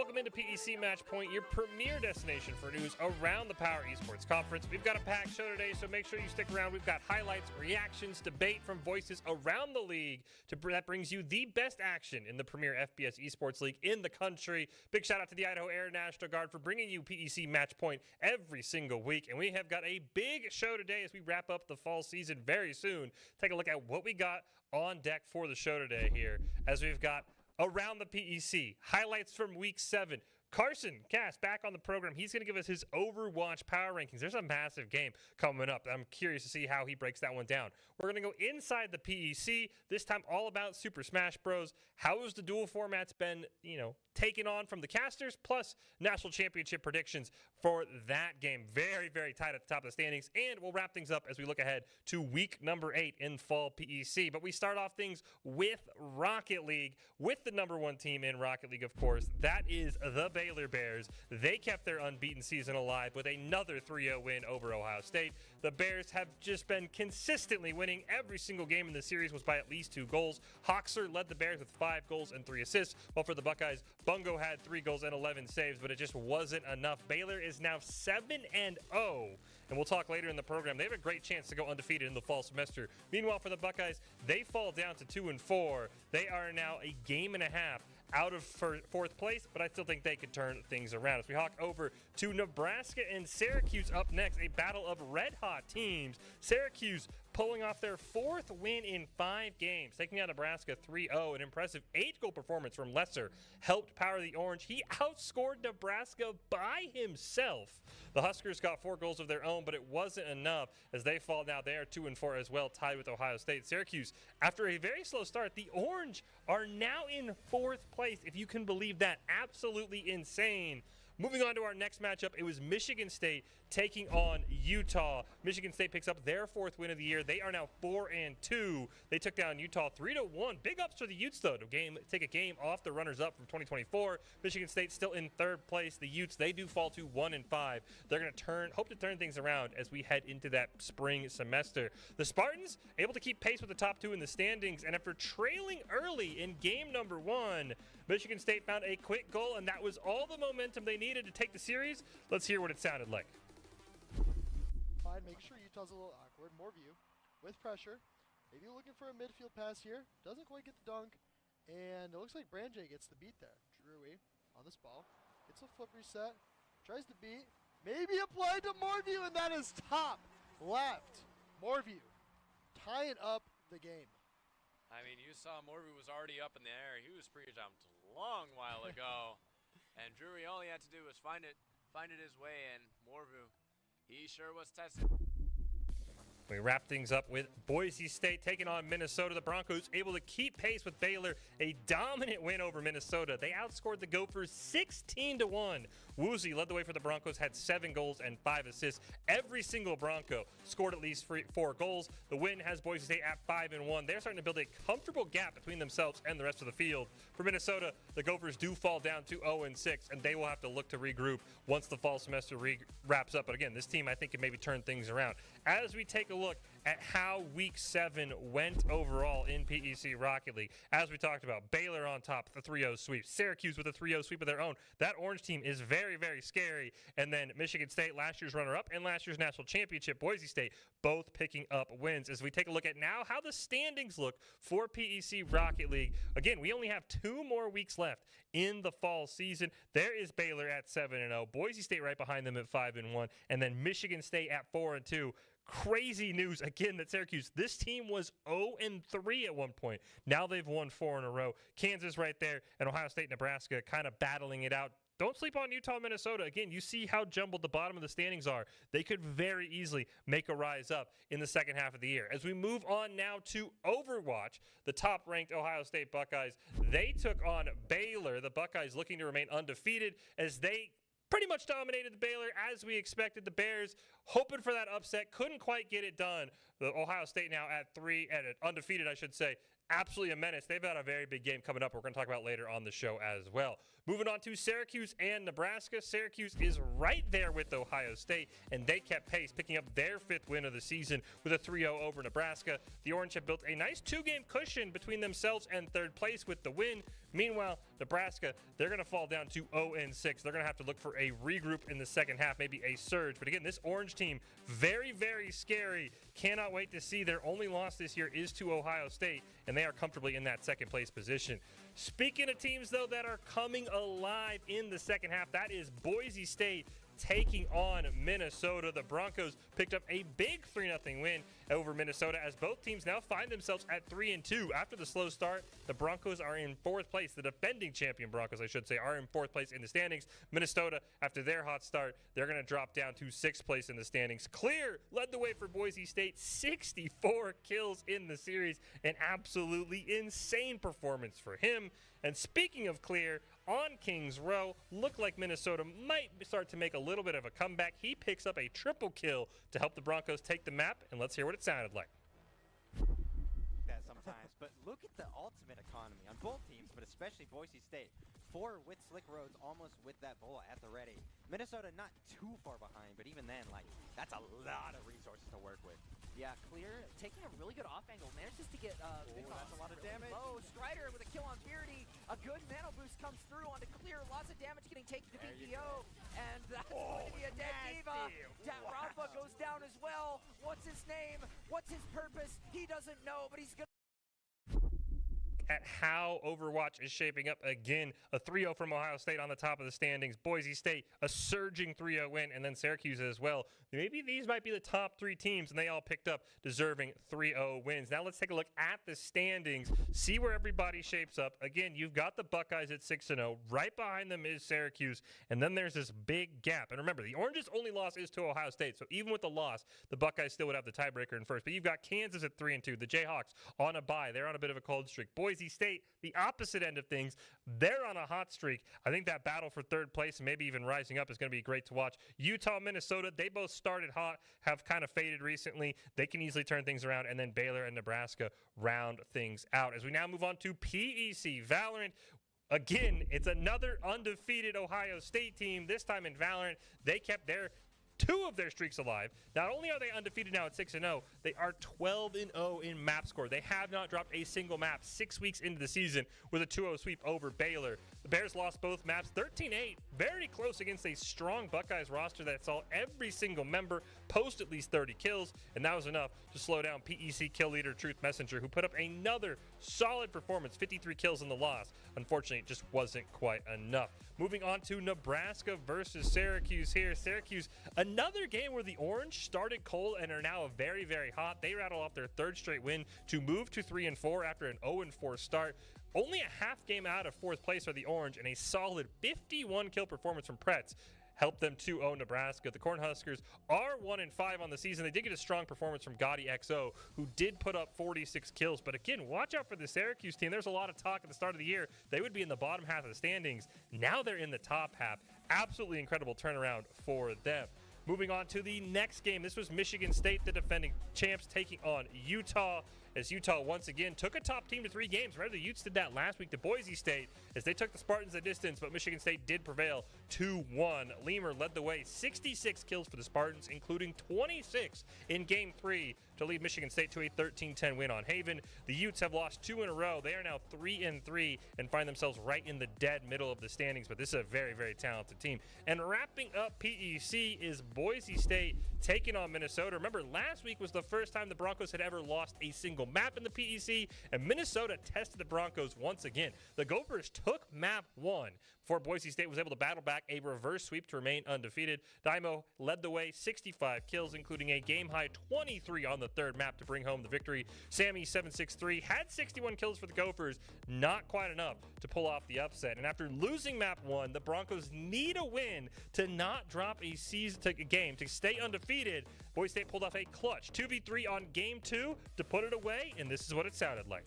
Welcome into PEC Match Point, your premier destination for news around the Power Esports Conference. We've got a packed show today, so make sure you stick around. We've got highlights, reactions, debate from voices around the league that brings you the best action in the premier FPS Esports League in the country. Big shout out to the Idaho Air National Guard for bringing you PEC Match Point every single week. And we have got a big show today as we wrap up the fall season very soon. Take a look at what we got on deck for the show today here, as we've got around the PEC, highlights from Week 7. Carson Cass back on the program. He's going to give us his Overwatch Power Rankings. There's a massive game coming up. I'm curious to see how he breaks that one down. We're going to go inside the PEC, this time all about Super Smash Bros. How has the dual formats been, taken on from the casters, plus national championship predictions for that game. Very, very tight at the top of the standings. And we'll wrap things up as we look ahead to week number 8 in fall PEC. But we start off things with Rocket League, with the number 1 team in Rocket League, of course. That is the Baylor Bears. They kept their unbeaten season alive with another 3-0 win over Ohio State. The Bears have just been consistently winning. Every single game in the series was by at least 2 goals. Hoxer led the Bears with 5 goals and 3 assists, while for the Buckeyes, Bungo had 3 goals and 11 saves, but it just wasn't enough. Baylor is now 7-0, and we'll talk later in the program. They have a great chance to go undefeated in the fall semester. Meanwhile, for the Buckeyes, they fall down to 2-4. They are now a game and a half out of 4th place, but I still think they could turn things around. As we hawk over to Nebraska and Syracuse up next, a battle of red-hot teams. Syracuse pulling off their 4th win in 5 games, taking out Nebraska 3-0. An impressive 8-goal performance from Lesser helped power the Orange. He outscored Nebraska by himself. The Huskers got 4 goals of their own, but it wasn't enough as they fall now. They are 2-4 as well, tied with Ohio State. Syracuse, after a very slow start, the Orange are now in 4th place, if you can believe that. Absolutely insane. Moving on to our next matchup, it was Michigan State taking on Utah. Michigan State picks up their 4th win of the year. They are now 4-2. They took down Utah 3-1. Big ups for the Utes, though, to take a game off the runners-up from 2024. Michigan State still in 3rd place. The Utes, they do fall to 1-5. They're going to hope to turn things around as we head into that spring semester. The Spartans able to keep pace with the top 2 in the standings, and after trailing early in game number 1, Michigan State found a quick goal, and that was all the momentum they needed to take the series. Let's hear what it sounded like. Fine, make sure Utah's a little awkward. More view with pressure. Maybe looking for a midfield pass here. Doesn't quite get the dunk. And it looks like Branjay gets the beat there. Drewy on this ball. Gets a flip reset. Tries to beat. Maybe applied to Moreview, and that is top left. Moreview tying up the game. I mean, you saw Moreview was already up in the air. He was pre-jumped a long while ago. And Drury, all he had to do was find it his way, and Moreview, he sure was tested. We wrap things up with Boise State taking on Minnesota. The Broncos able to keep pace with Baylor. A dominant win over Minnesota. They outscored the Gophers 16-1. Woozy led the way for the Broncos, had 7 goals and 5 assists. Every single Bronco scored at least 4 goals. The win has Boise State at 5-1. They're starting to build a comfortable gap between themselves and the rest of the field. For Minnesota, the Gophers do fall down to 0-6, and they will have to look to regroup once the fall semester wraps up. But again, this team, I think, can maybe turn things around. As we take a look at how Week 7 went overall in PEC Rocket League. As we talked about, Baylor on top, the 3-0 sweep. Syracuse with a 3-0 sweep of their own. That Orange team is very, very scary. And then Michigan State, last year's runner-up, and last year's national championship, Boise State, both picking up wins. As we take a look at now how the standings look for PEC Rocket League. Again, we only have 2 more weeks left in the fall season. There is Baylor at 7-0, Boise State right behind them at 5-1, and then Michigan State at 4-2. Crazy news again that Syracuse, this team was 0-3 at one point. Now they've won 4 in a row. Kansas right there, and Ohio State, Nebraska kind of battling it out. Don't sleep on Utah, Minnesota. Again, you see how jumbled the bottom of the standings are. They could very easily make a rise up in the second half of the year. As we move on now to Overwatch, the top-ranked Ohio State Buckeyes, they took on Baylor. The Buckeyes looking to remain undefeated as they pretty much dominated the Baylor as we expected. The Bears hoping for that upset. Couldn't quite get it done. The Ohio State now at 3, and undefeated, I should say. Absolutely a menace. They've got a very big game coming up. We're going to talk about later on the show as well. Moving on to Syracuse and Nebraska. Syracuse is right there with Ohio State, and they kept pace, picking up their 5th win of the season with a 3-0 over Nebraska. The Orange have built a nice 2-game cushion between themselves and 3rd place with the win. Meanwhile, Nebraska, they're going to fall down to 0-6. They're going to have to look for a regroup in the second half, maybe a surge. But again, this Orange team, very, very scary. Cannot wait to see. Their only loss this year is to Ohio State, and they are comfortably in that 2nd place position. Speaking of teams, though, that are coming alive in the second half, that is Boise State taking on Minnesota. The Broncos picked up a big 3-0 win over Minnesota as both teams now find themselves at 3-2. After the slow start, the Broncos are in 4th place. The defending champion Broncos, I should say, are in 4th place in the standings. Minnesota, after their hot start, they're going to drop down to 6th place in the standings. Clear led the way for Boise State, 64 kills in the series, an absolutely insane performance for him. And speaking of Clear, on Kings Row, looked like Minnesota might start to make a little bit of a comeback. He picks up a triple kill to help the Broncos take the map, and let's hear what it sounded like. That sometimes, but look at the ultimate economy on both teams, but especially Boise State. 4 with slick roads, almost with that bullet at the ready. Minnesota not too far behind, but even then, like, that's a lot of resources to work with. Yeah, Clear taking a really good off angle, manages to get that's a lot of damage. Low. Strider with a kill on Beardy. A good mana boost comes through onto Clear. Lots of damage getting taken to BPO. And that's going to be a dead Diva. Rafa goes down as well. What's his name? What's his purpose? He doesn't know, but he's going to... At how Overwatch is shaping up again. A 3-0 from Ohio State on the top of the standings. Boise State, a surging 3-0 win, and then Syracuse as well. Maybe these might be the top 3 teams, and they all picked up deserving 3-0 wins. Now let's take a look at the standings, see where everybody shapes up. Again, you've got the Buckeyes at 6-0. Right behind them is Syracuse, and then there's this big gap. And remember, the Orange's only loss is to Ohio State, so even with the loss, the Buckeyes still would have the tiebreaker in first. But you've got Kansas at 3-2. The Jayhawks on a bye. They're on a bit of a cold streak. Boise State, the opposite end of things, they're on a hot streak. I think that battle for 3rd place and maybe even rising up is going to be great to watch. Utah, Minnesota, they both started hot, have kind of faded recently. They can easily turn things around, and then Baylor and Nebraska round things out. As we now move on to PEC Valorant, again, it's another undefeated Ohio State team. This time in Valorant, they kept their 2 of their streaks alive. Not only are they undefeated now at 6-0, they are 12-0 in map score. They have not dropped a single map 6 weeks into the season with a 2-0 sweep over Baylor. The Bears lost both maps 13-8, very close against a strong Buckeyes roster that saw every single member post at least 30 kills, and that was enough to slow down PEC kill leader Truth Messenger, who put up another solid performance, 53 kills in the loss. Unfortunately, it just wasn't quite enough. Moving on to Nebraska versus Syracuse here. Syracuse, another game where the Orange started cold and are now very, very hot. They rattle off their 3rd straight win to move to 3-4 after an 0-4 start. Only a half game out of 4th place are the Orange, and a solid 51 kill performance from Pretz helped them 2-0 Nebraska. The Cornhuskers are 1-5 on the season. They did get a strong performance from Gotti XO, who did put up 46 kills. But again, watch out for the Syracuse team. There's a lot of talk at the start of the year. They would be in the bottom half of the standings. Now they're in the top half. Absolutely incredible turnaround for them. Moving on to the next game. This was Michigan State, the defending champs, taking on Utah. As Utah once again took a top team to 3 games. Remember, the Utes did that last week to Boise State as they took the Spartans a distance, but Michigan State did prevail 2-1. Lemur led the way, 66 kills for the Spartans, including 26 in Game 3 to lead Michigan State to a 13-10 win on Haven. The Utes have lost 2 in a row. They are now 3-3 and find themselves right in the dead middle of the standings, but this is a very, very talented team. And wrapping up PEC is Boise State taking on Minnesota. Remember, last week was the first time the Broncos had ever lost a single map in the PEC, and Minnesota tested the Broncos once again. The Gophers took map 1 before Boise State was able to battle back a reverse sweep to remain undefeated. Daimo led the way, 65 kills, including a game-high 23 on the 3rd map to bring home the victory. Sammy763 had 61 kills for the Gophers, not quite enough to pull off the upset. And after losing map 1, the Broncos need a win to not drop a game to stay undefeated. Boise State pulled off a clutch 2v3 on game 2 to put it away, and this is what it sounded like.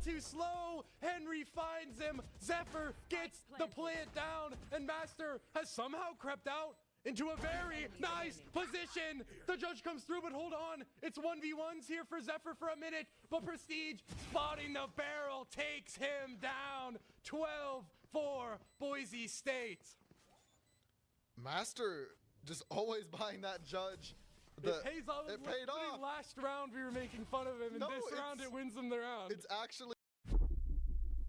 Too slow. Henry finds him. Zephyr gets the plant down, and Master has somehow crept out into a very nice position. The judge comes through, but hold on. It's 1v1s here for Zephyr for a minute, but Prestige spotting the barrel takes him down. 12-4 Boise State. Master just always buying that judge. It pays off. It paid off. Last round we were making fun of him, and No, this round it wins him the round. It's actually.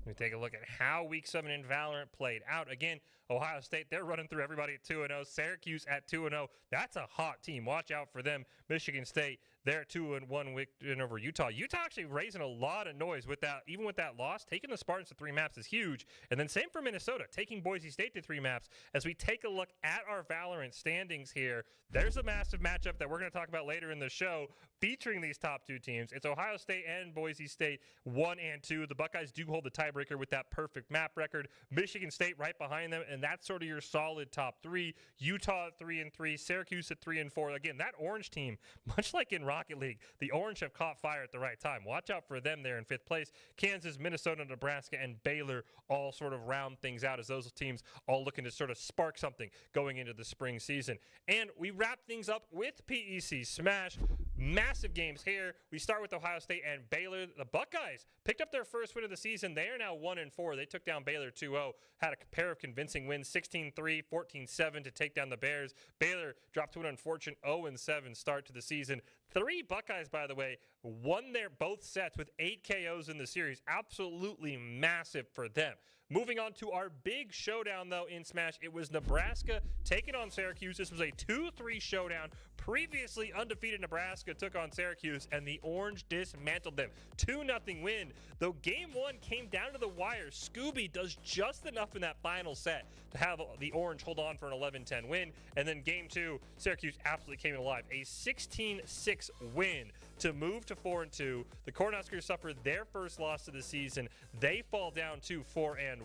We take a look at how Week 7 in Valorant played out. Again, Ohio State, they're running through everybody at 2-0. Syracuse at 2-0. That's a hot team. Watch out for them. Michigan State, they're 2-1 win over Utah. Utah actually raising a lot of noise with that. Even with that loss, taking the Spartans to 3 maps is huge. And then same for Minnesota, taking Boise State to 3 maps. As we take a look at our Valorant standings here, there's a massive matchup that we're going to talk about later in the show featuring these top 2 teams. It's Ohio State and Boise State 1 and 2. The Buckeyes do hold the tiebreaker with that perfect map record. Michigan State right behind them, and that's sort of your solid top 3. Utah at 3 and 3, Syracuse at 3 and 4. Again, that orange team, much like in Rocket League, the orange have caught fire at the right time. Watch out for them there in 5th place. Kansas, Minnesota, Nebraska, and Baylor all sort of round things out as those teams all looking to sort of spark something going into the spring season. And we wrap things up with PEC Smash. Massive games here. We start with Ohio State and Baylor. The Buckeyes picked up their first win of the season. They are now 1 and 4. They took down Baylor 2-0. Had a pair of convincing wins, 16-3, 14-7 to take down the Bears. Baylor dropped to an unfortunate 0-7 start to the season. 3 Buckeyes, by the way, won their both sets with 8 KOs in the series. Absolutely massive for them. Moving on to our big showdown, though, in Smash, it was Nebraska taking on Syracuse. This was a 2-3 showdown. Previously undefeated Nebraska took on Syracuse, and the Orange dismantled them. 2-0 win. Though Game 1 came down to the wire, Scooby does just enough in that final set to have the Orange hold on for an 11-10 win. And then Game 2, Syracuse absolutely came in alive. A 16-6 win to move to 4-2. The Cornhuskers suffer their first loss of the season. They fall down to 4-1.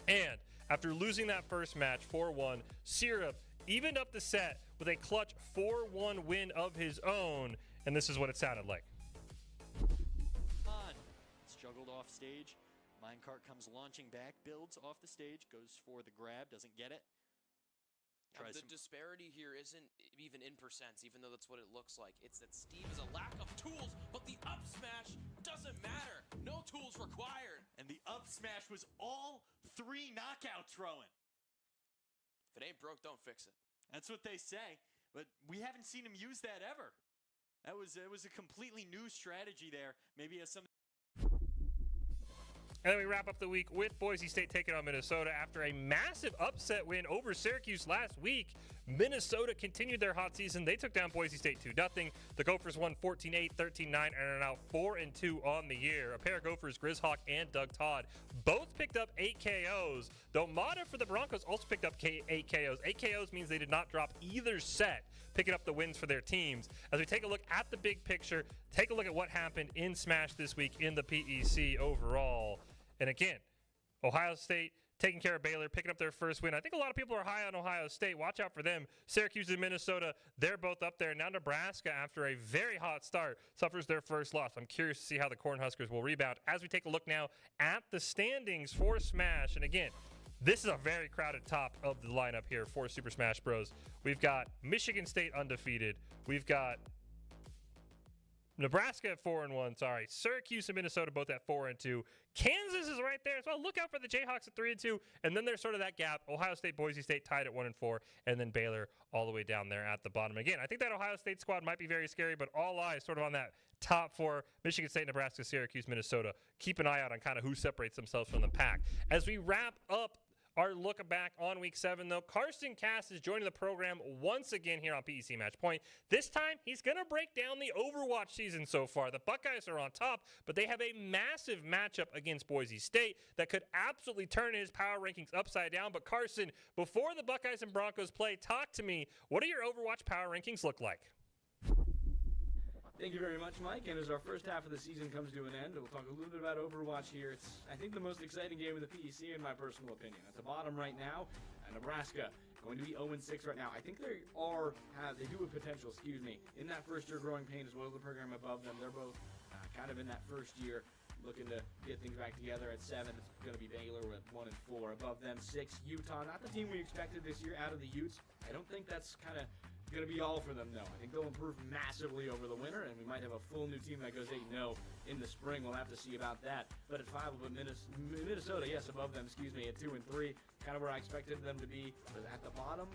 And after losing that first match 4-1, Syrup evened up the set with a clutch 4-1 win of his own. And this is what it sounded like. It's juggled off stage. Minecart comes launching back, builds off the stage, goes for the grab, doesn't get it. The disparity here isn't even in percents, even though that's what it looks like. It's that Steve has a lack of tools, but the up smash doesn't matter. No tools required. And the up smash was all 3 knockout throwing. If it ain't broke, don't fix it. That's what they say, but we haven't seen him use that ever. It was a completely new strategy there. Maybe as some. And then we wrap up the week with Boise State taking on Minnesota after a massive upset win over Syracuse last week. Minnesota continued their hot season. They took down Boise State 2-0. The Gophers won 14-8, 13-9, and are now 4-2 on the year. A pair of Gophers, Grizzhawk and Doug Todd, both picked up 8 KOs, though Mata for the Broncos also picked up 8 KOs. 8 KOs means they did not drop either set, picking up the wins for their teams. As we take a look at the big picture, take a look at what happened in Smash this week in the PEC overall. And again, Ohio State taking care of Baylor, picking up their first win. I think a lot of people are high on Ohio State. Watch out for them. Syracuse and Minnesota, they're both up there. Now Nebraska, after a very hot start, suffers their first loss. I'm curious to see how the Cornhuskers will rebound. As we take a look now at the standings for Smash, and again, this is a very crowded top of the lineup here for Super Smash Bros. We've got Michigan State undefeated. We've got Nebraska at 4-1, Syracuse and Minnesota both at 4-2. Kansas is right there as well. Look out for the Jayhawks at 3-2. And then there's sort of that gap. Ohio State, Boise State tied at 1-4. And then Baylor all the way down there at the bottom. Again, I think that Ohio State squad might be very scary, but all eyes sort of on that top 4, Michigan State, Nebraska, Syracuse, Minnesota. Keep an eye out on kind of who separates themselves from the pack. As we wrap up our look back on Week 7, though, Carson Cass is joining the program once again here on PEC Match Point. This time, he's going to break down the Overwatch season so far. The Buckeyes are on top, but they have a massive matchup against Boise State that could absolutely turn his power rankings upside down. But Carson, before the Buckeyes and Broncos play, talk to me. What do your Overwatch power rankings look like? Thank you very much, Mike. And as our first half of the season comes to an end, we'll talk a little bit about Overwatch here. It's, I think, the most exciting game of the PEC in my personal opinion. At the bottom right now, Nebraska going to be 0-6 right now. I think they do have potential, in that first year growing pain as well as the program above them. They're both kind of in that first year looking to get things back together. At 7, it's going to be Baylor with 1-4. Above them, 6, Utah. Not the team we expected this year out of the Utes. I don't think that's kind of going to be all for them, though. I think they'll improve massively over the winter, and we might have a full new team that goes 8-0 in the spring. We'll have to see about that. But at 5, we'll put Minnesota, yes, above them, at 2-3. Kind of where I expected them to be, but at the bottom.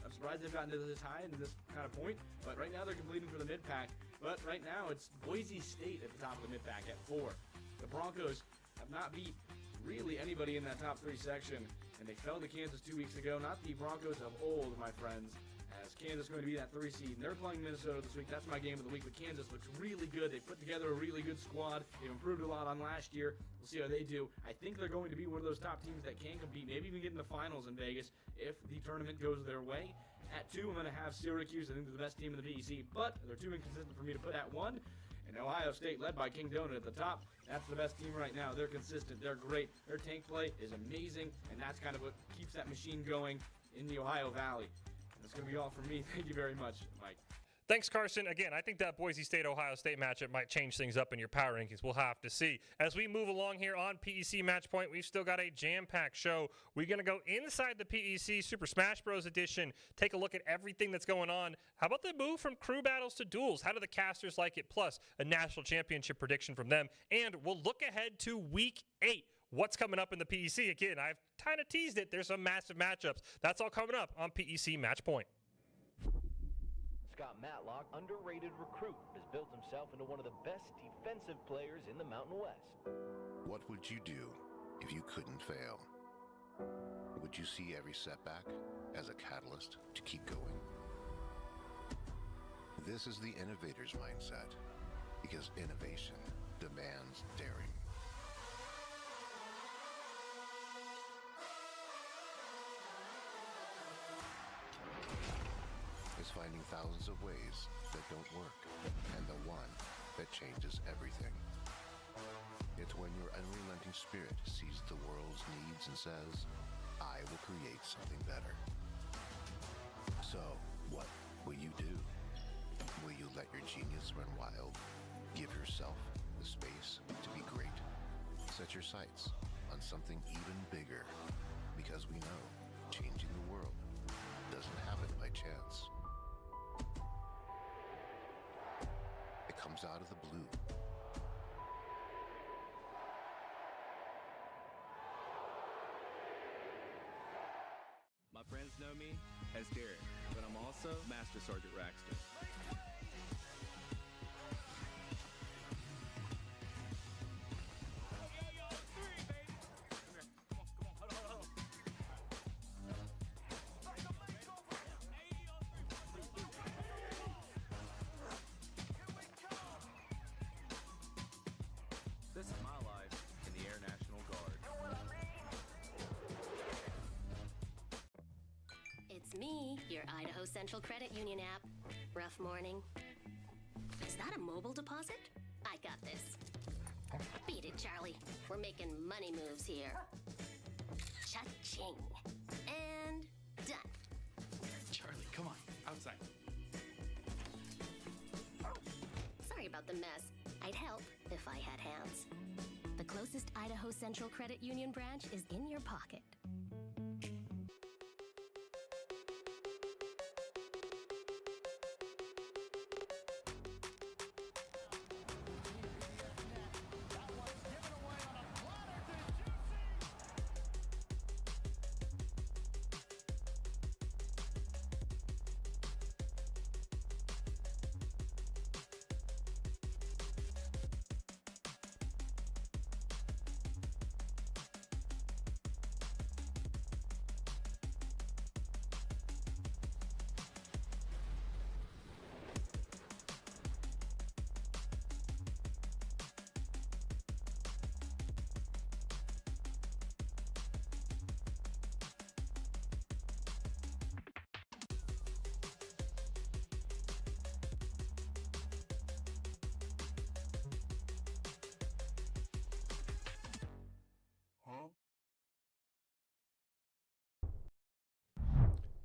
I'm surprised they've gotten to this high and this kind of point, but right now they're completing for the mid-pack. But right now it's Boise State at the top of the mid-pack at 4. The Broncos have not beat really anybody in that top 3 section, and they fell to Kansas 2 weeks ago. Not the Broncos of old, my friends, as Kansas is going to be that 3 seed. And they're playing Minnesota this week. That's my game of the week, but Kansas looks really good. They put together a really good squad. They've improved a lot on last year. We'll see how they do. I think they're going to be one of those top teams that can compete, maybe even get in the finals in Vegas if the tournament goes their way. At 2, I'm going to have Syracuse. I think they're the best team in the PEC, but they're too inconsistent for me to put at 1. And Ohio State, led by King Donut at the top, that's the best team right now. They're consistent. They're great. Their tank play is amazing, and that's kind of what keeps that machine going in the Ohio Valley. That's going to be all from me. Thank you very much, Mike. Thanks, Carson. Again, I think that Boise State-Ohio State matchup might change things up in your power rankings. We'll have to see. As we move along here on PEC Match Point, we've still got a jam-packed show. We're going to go inside the PEC Super Smash Bros. Edition, take a look at everything that's going on. How about the move from crew battles to duels? How do the casters like it? Plus, a national championship prediction from them. And we'll look ahead to Week 8. What's coming up in the PEC? Again, I've kind of teased it. There's some massive matchups. That's all coming up on PEC Match Point. Scott Matlock, underrated recruit, has built himself into one of the best defensive players in the Mountain West. What would you do if you couldn't fail? Would you see every setback as a catalyst to keep going? This is the innovator's mindset, because innovation demands daring. Is finding thousands of ways that don't work, and the one that changes everything. It's when your unrelenting spirit sees the world's needs and says, I will create something better. So, what will you do? Will you let your genius run wild? Give yourself the space to be great. Set your sights on something even bigger, because we know changing the world doesn't happen by chance. It comes out of the blue. My friends know me as Derek, but I'm also Master Sergeant Raxton. This is my life in the Air National Guard. It's me, your Idaho Central Credit Union app. Rough morning. Is that a mobile deposit? I got this. Beat it, Charlie. We're making money moves here. Cha-ching. And done. Charlie, come on, outside. Sorry about the mess. I'd help if I had hands. The closest Idaho Central Credit Union branch is in your pocket.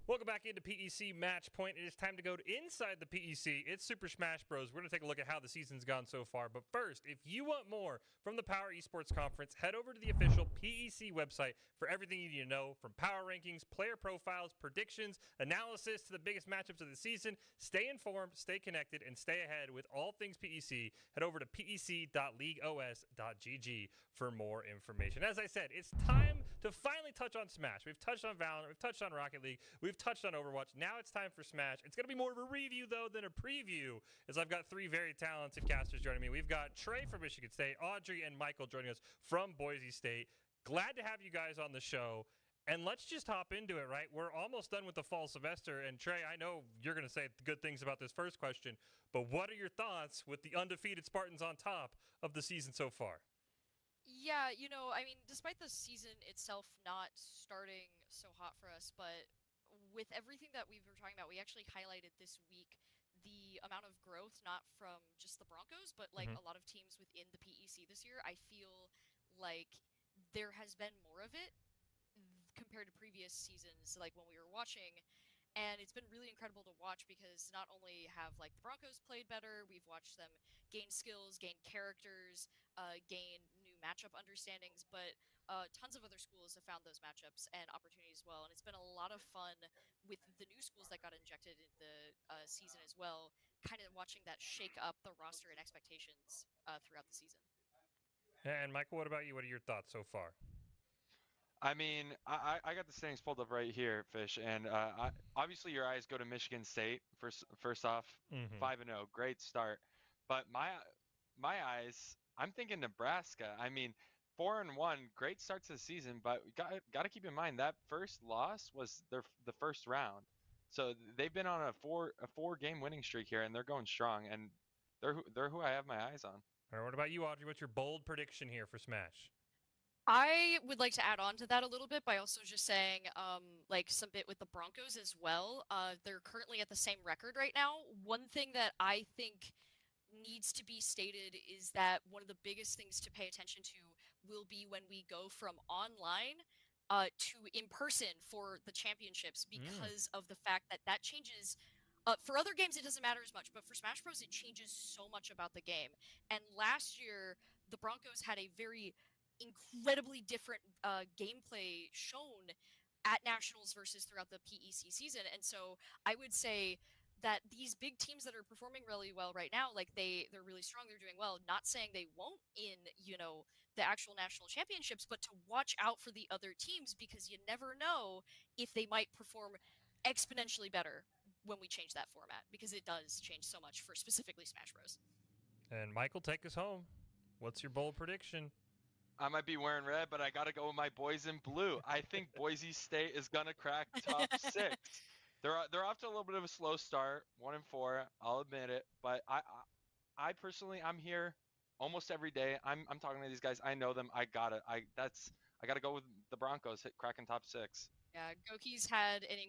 Welcome back into PEC Match Point. It is time to go to Inside the PEC. It's Super Smash Bros. We're going to take a look at how the season's gone so far. But first, if you want more from the Power Esports Conference, head over to the official PEC website for everything you need to know, from power rankings, player profiles, predictions, analysis to the biggest matchups of the season. Stay informed, stay connected, and stay ahead with all things PEC. Head over to pec.leagueos.gg for more information. As I said, it's time to finally touch on Smash. We've touched on Valorant, we've touched on Rocket League, we've touched on Overwatch. Now it's time for Smash. It's going to be more of a review, though, than a preview, as I've got three very talented casters joining me. We've got Trey from Michigan State, Audrey and Michael joining us from Boise State. Glad to have you guys on the show. And let's just hop into it, right? We're almost done with the fall semester. And Trey, I know you're going to say good things about this first question, but what are your thoughts with the undefeated Spartans on top of the season so far? Yeah, I mean, despite the season itself not starting so hot for us, but with everything that we were talking about, we actually highlighted this week the amount of growth, not from just the Broncos, but like a lot of teams within the PEC this year. I feel like there has been more of it compared to previous seasons, like when we were watching. And it's been really incredible to watch because not only have like the Broncos played better, we've watched them gain skills, gain characters, gain new matchup understandings, but tons of other schools have found those matchups and opportunities as well. And it's been a lot of fun with the new schools that got injected in the season as well, kind of watching that shake up the roster and expectations throughout the season. And Michael, what about you? What are your thoughts so far? I mean, I got the standings pulled up right here, Fish, and obviously your eyes go to Michigan State first off, 5-0, great start. But my eyes, I'm thinking Nebraska. I mean, 4-1, great start to the season, but we got to keep in mind that first loss was the first round, so they've been on a four game winning streak here, and they're going strong, and they're who I have my eyes on. All right, what about you, Audrey? What's your bold prediction here for Smash? I would like to add on to that a little bit by also just saying, like some bit with the Broncos as well. They're currently at the same record right now. One thing that I think needs to be stated is that one of the biggest things to pay attention to will be when we go from online to in person for the championships, because of the fact that changes. For other games, it doesn't matter as much, but for Smash Bros, it changes so much about the game. And last year, the Broncos had a very incredibly different gameplay shown at Nationals versus throughout the PEC season. And so I would say that these big teams that are performing really well right now, like they're really strong, they're doing well, not saying they won't in, the actual national championships, but to watch out for the other teams, because you never know if they might perform exponentially better when we change that format, because it does change so much for specifically Smash Bros. And Michael, take us home. What's your bold prediction? I might be wearing red, but I got to go with my boys in blue. I think Boise State is going to crack top 6. They're off to a little bit of a slow start, 1-4. I'll admit it, but I personally, I'm here almost every day. I'm talking to these guys. I know them. I got to go with the Broncos cracking top 6. Yeah, Goki's had an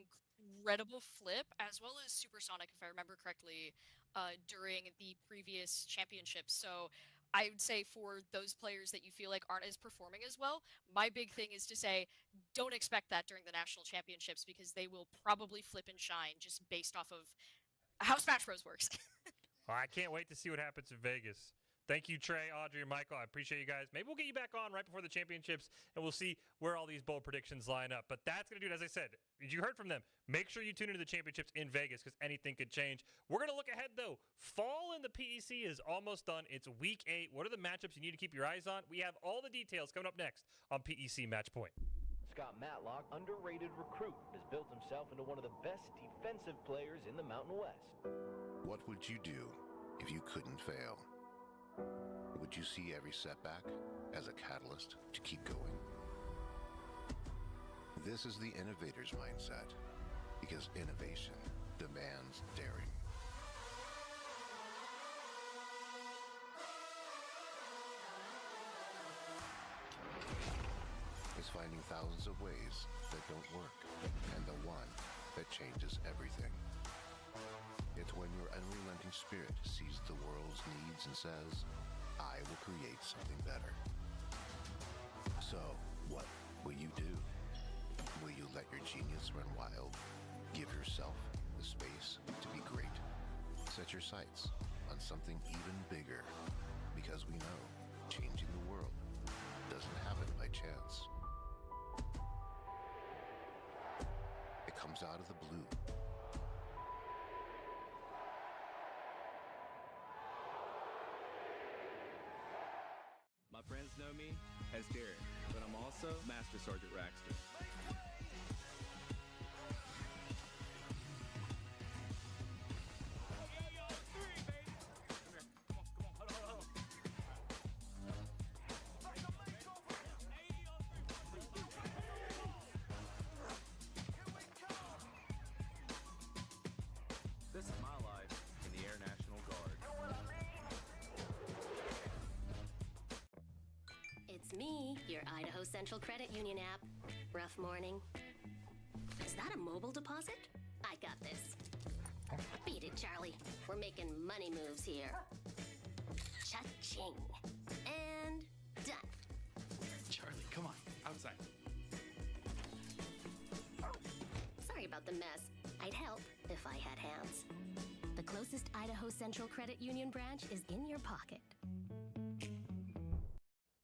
incredible flip, as well as Supersonic, if I remember correctly, during the previous championships. So I would say for those players that you feel like aren't as performing as well, my big thing is to say, don't expect that during the national championships, because they will probably flip and shine just based off of how Smash Bros works. Well, I can't wait to see what happens in Vegas. Thank you, Trey, Audrey, and Michael. I appreciate you guys. Maybe we'll get you back on right before the championships, and we'll see where all these bold predictions line up. But that's going to do it. As I said, you heard from them. Make sure you tune into the championships in Vegas, because anything could change. We're going to look ahead, though. Fall in the PEC is almost done. It's week 8. What are the matchups you need to keep your eyes on? We have all the details coming up next on PEC Match Point. Scott Matlock, underrated recruit, has built himself into one of the best defensive players in the Mountain West. What would you do if you couldn't fail? Would you see every setback as a catalyst to keep going? This is the innovator's mindset, because innovation demands daring. It's finding thousands of ways that don't work, and the one that changes everything. It's when your unrelenting spirit sees the world's needs and says, I will create something better. So, what will you do? Will you let your genius run wild, Give yourself the space to be great. Set your sights on something even bigger, because we know changing the world doesn't happen by chance. It comes out of the blue. My friends know me as Derek, but I'm also Master Sergeant Raxter. This is my life in the Air National Guard. It's me, your Idaho Central Credit Union app. Rough morning. Is that a mobile deposit? I got this. Beat it, Charlie. We're making money moves here. Cha-ching. And done. Charlie, come on, outside. Sorry about the mess. I'd help if I had hands. The closest Idaho Central Credit Union branch is in your pocket.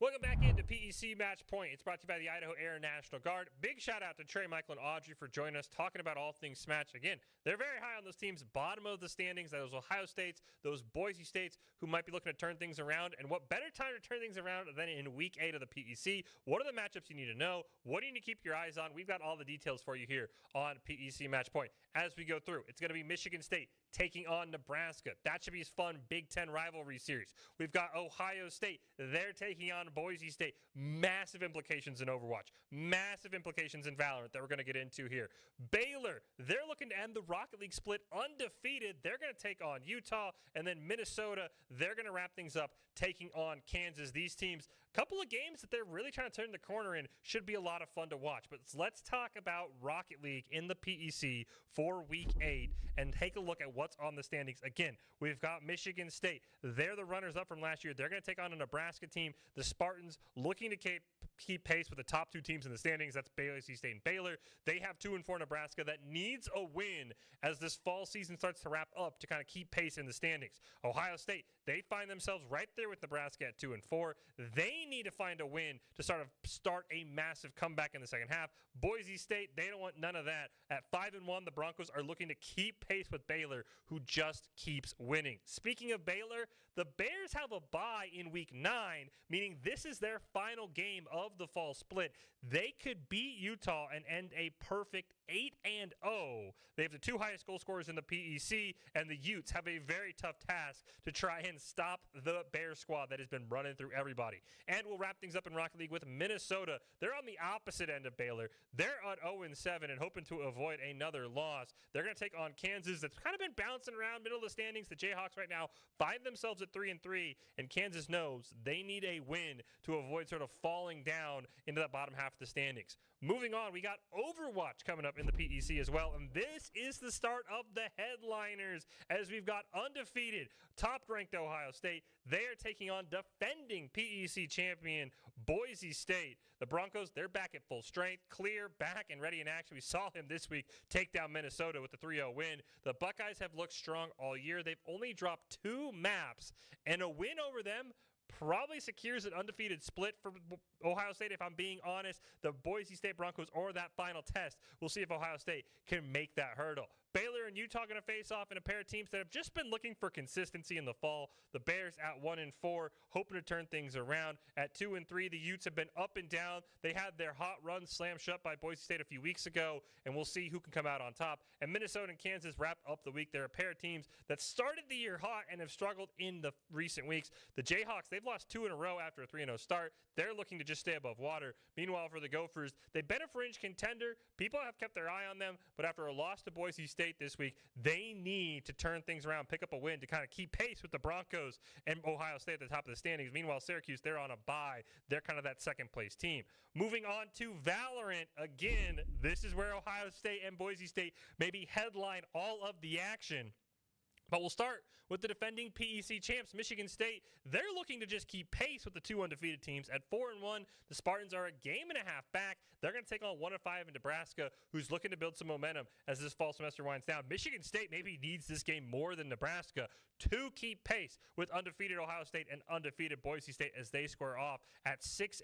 Welcome back into PEC Match Point. It's brought to you by the Idaho Air National Guard. Big shout out to Trey, Michael, and Audrey for joining us, talking about all things Smash. Again, they're very high on those teams, bottom of the standings, those Ohio States, those Boise States, who might be looking to turn things around. And what better time to turn things around than in Week 8 of the PEC? What are the matchups you need to know? What do you need to keep your eyes on? We've got all the details for you here on PEC Match Point. As we go through, it's going to be Michigan State taking on Nebraska. That should be a fun Big Ten rivalry series. We've got Ohio State. They're taking on Boise State. Massive implications in Overwatch. Massive implications in Valorant that we're going to get into here. Baylor, they're looking to end the Rocket League split undefeated. They're going to take on Utah. And then Minnesota, they're going to wrap things up taking on Kansas. These teams, a couple of games that they're really trying to turn the corner in, should be a lot of fun to watch. But let's talk about Rocket League in the PEC for Week 8 and take a look at what's on the standings. Again, we've got Michigan State. They're the runners-up from last year. They're going to take on a Nebraska team. The Spartans looking to keep pace with the top two teams in the standings. That's Boise State and Baylor. They have 2-4 Nebraska that needs a win as this fall season starts to wrap up to kind of keep pace in the standings. Ohio State, they find themselves right there with Nebraska at 2-4. They need to find a win to start a massive comeback in the second half. Boise State, they don't want none of that. At 5-1, the Broncos are looking to keep pace with Baylor, who just keeps winning. Speaking of Baylor, the Bears have a bye in Week 9, meaning this is their final game of the fall split. They could beat Utah and end a perfect 8-0. They have the two highest goal scorers in the PEC, and the Utes have a very tough task to try and stop the Bears squad that has been running through everybody. And we'll wrap things up in Rocket League with Minnesota. They're on the opposite end of Baylor. They're at 0-7 and hoping to avoid another loss. They're going to take on Kansas, that's kind of been bouncing around middle of the standings. The Jayhawks right now find themselves at 3-3, and Kansas knows they need a win to avoid sort of falling down into that bottom half of the standings. Moving on, we got Overwatch coming up in the PEC as well, and this is the start of the headliners as we've got undefeated, top-ranked Ohio State. They are taking on defending PEC champion Boise State. The Broncos, they're back at full strength, clear, back, and ready in action. We saw him this week take down Minnesota with the 3-0 win. The Buckeyes have looked strong all year. They've only dropped 2 maps, and a win over them probably secures an undefeated split for Ohio State, if I'm being honest. The Boise State Broncos or that final test, we'll see if Ohio State can make that hurdle. Baylor and Utah going to face off in a pair of teams that have just been looking for consistency in the fall. The Bears at 1-4, hoping to turn things around. At 2-3, the Utes have been up and down. They had their hot run slammed shut by Boise State a few weeks ago, and we'll see who can come out on top. And Minnesota and Kansas wrapped up the week. They're a pair of teams that started the year hot and have struggled in the recent weeks. The Jayhawks, they've lost 2 in a row after a 3-0 start. They're looking to just stay above water. Meanwhile, for the Gophers, they've been a fringe contender. People have kept their eye on them, but after a loss to Boise State this week, they need to turn things around, pick up a win to kind of keep pace with the Broncos and Ohio State at the top of the standings. Meanwhile, Syracuse, they're on a bye. They're kind of that second-place team. Moving on to Valorant, again, this is where Ohio State and Boise State maybe headline all of the action. But we'll start with the defending PEC champs, Michigan State. They're looking to just keep pace with the 2 undefeated teams. At 4-1, the Spartans are a game and a half back. They're going to take on 1-5 in Nebraska, who's looking to build some momentum as this fall semester winds down. Michigan State maybe needs this game more than Nebraska to keep pace with undefeated Ohio State and undefeated Boise State as they square off at 6-0.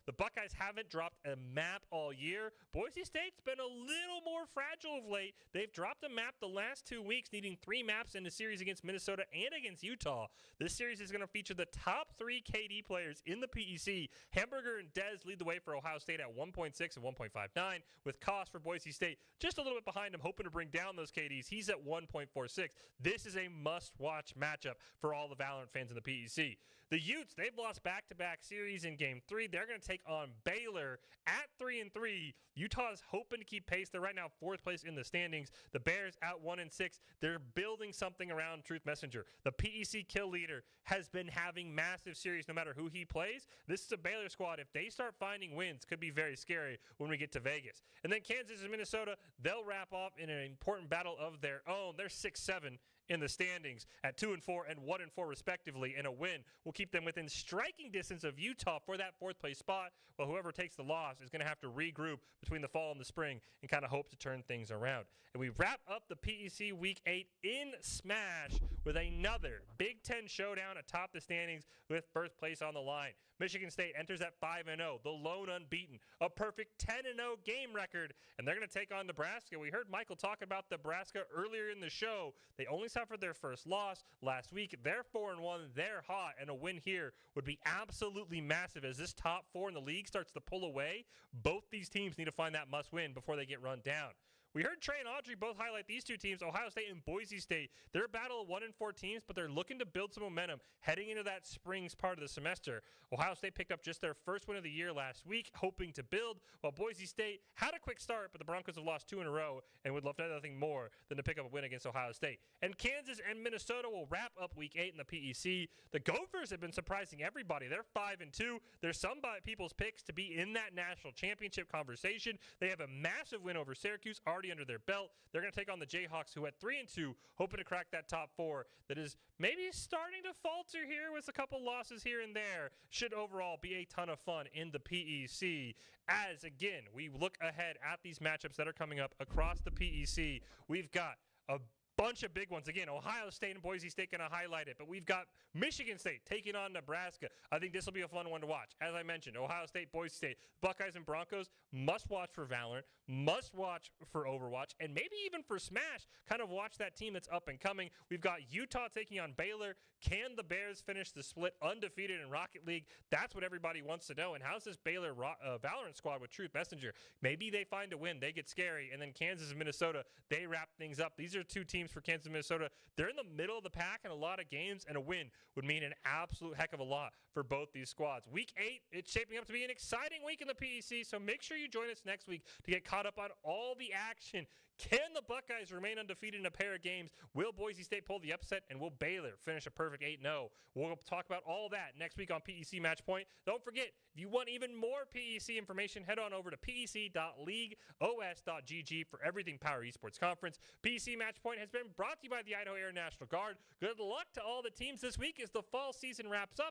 The Buckeyes haven't dropped a map all year. Boise State's been a little more fragile of late. They've dropped a map the last 2 weeks, needing 3 maps in the series against Minnesota and against Utah. This series is going to feature the top 3 KD players in the PEC. Hamburger and Dez lead the way for Ohio State at 1.6 and 1.59, with Koss for Boise State just a little bit behind him, hoping to bring down those KDs. He's at 1.46. This is a must-watch matchup for all the Valorant fans in the PEC. The Utes, they've lost back-to-back series in Game 3. They're going to take on Baylor at 3-3. Utah's hoping to keep pace. They're right now 4th place in the standings. The Bears at 1-6. They're building something around Truth Messenger. The PEC kill leader has been having massive series no matter who he plays. This is a Baylor squad. If they start finding wins, could be very scary when we get to Vegas. And then Kansas and Minnesota, they'll wrap off in an important battle of their own. They're 6-7 in the standings at 2-4 and 1-4 respectively, and a win will keep them within striking distance of Utah for that 4th place spot, while whoever takes the loss is going to have to regroup between the fall and the spring and kind of hope to turn things around. And we wrap up the PEC Week 8 in Smash with another Big Ten showdown atop the standings with 1st place on the line. Michigan State enters at 5-0, the lone unbeaten, a perfect 10-0 game record, and they're going to take on Nebraska. We heard Michael talk about Nebraska earlier in the show. They only suffered their first loss last week. They're 4-1, they're hot, and a win here would be absolutely massive as this top 4 in the league starts to pull away. Both these teams need to find that must-win before they get run down. We heard Trey and Audrey both highlight these 2 teams, Ohio State and Boise State. They're a battle of 1-4 teams, but they're looking to build some momentum heading into that spring's part of the semester. Ohio State picked up just their first win of the year last week, hoping to build, while Boise State had a quick start, but the Broncos have lost 2 in a row and would love nothing more than to pick up a win against Ohio State. And Kansas and Minnesota will wrap up Week 8 in the PEC. The Gophers have been surprising everybody. They're 5-2. They're some people's picks to be in that national championship conversation. They have a massive win over Syracuse already under their belt. They're going to take on the Jayhawks, who at 3-2, hoping to crack that top 4 that is maybe starting to falter here with a couple losses here and there. Should overall be a ton of fun in the PEC. As, again, we look ahead at these matchups that are coming up across the PEC, we've got a bunch of big ones. Again, Ohio State and Boise State going to highlight it, but we've got Michigan State taking on Nebraska. I think this will be a fun one to watch. As I mentioned, Ohio State, Boise State, Buckeyes and Broncos, must watch for Valorant, must watch for Overwatch, and maybe even for Smash, kind of watch that team that's up and coming. We've got Utah taking on Baylor. Can the Bears finish the split undefeated in Rocket League? That's what everybody wants to know. And how's this Baylor Valorant squad with Truth Messenger? Maybe they find a win, they get scary, and then Kansas and Minnesota, they wrap things up. These are 2 teams for Kansas and Minnesota. They're in the middle of the pack in a lot of games, and a win would mean an absolute heck of a lot for both these squads. Week 8, it's shaping up to be an exciting week in the PEC, so make sure you join us next week to get caught up on all the action. Can the Buckeyes remain undefeated in a pair of games? Will Boise State pull the upset? And will Baylor finish a perfect 8-0? We'll talk about all that next week on PEC Matchpoint. Don't forget, if you want even more PEC information, head on over to pec.leagueos.gg for everything Power Esports Conference. PEC Matchpoint has been brought to you by the Idaho Air National Guard. Good luck to all the teams this week as the fall season wraps up.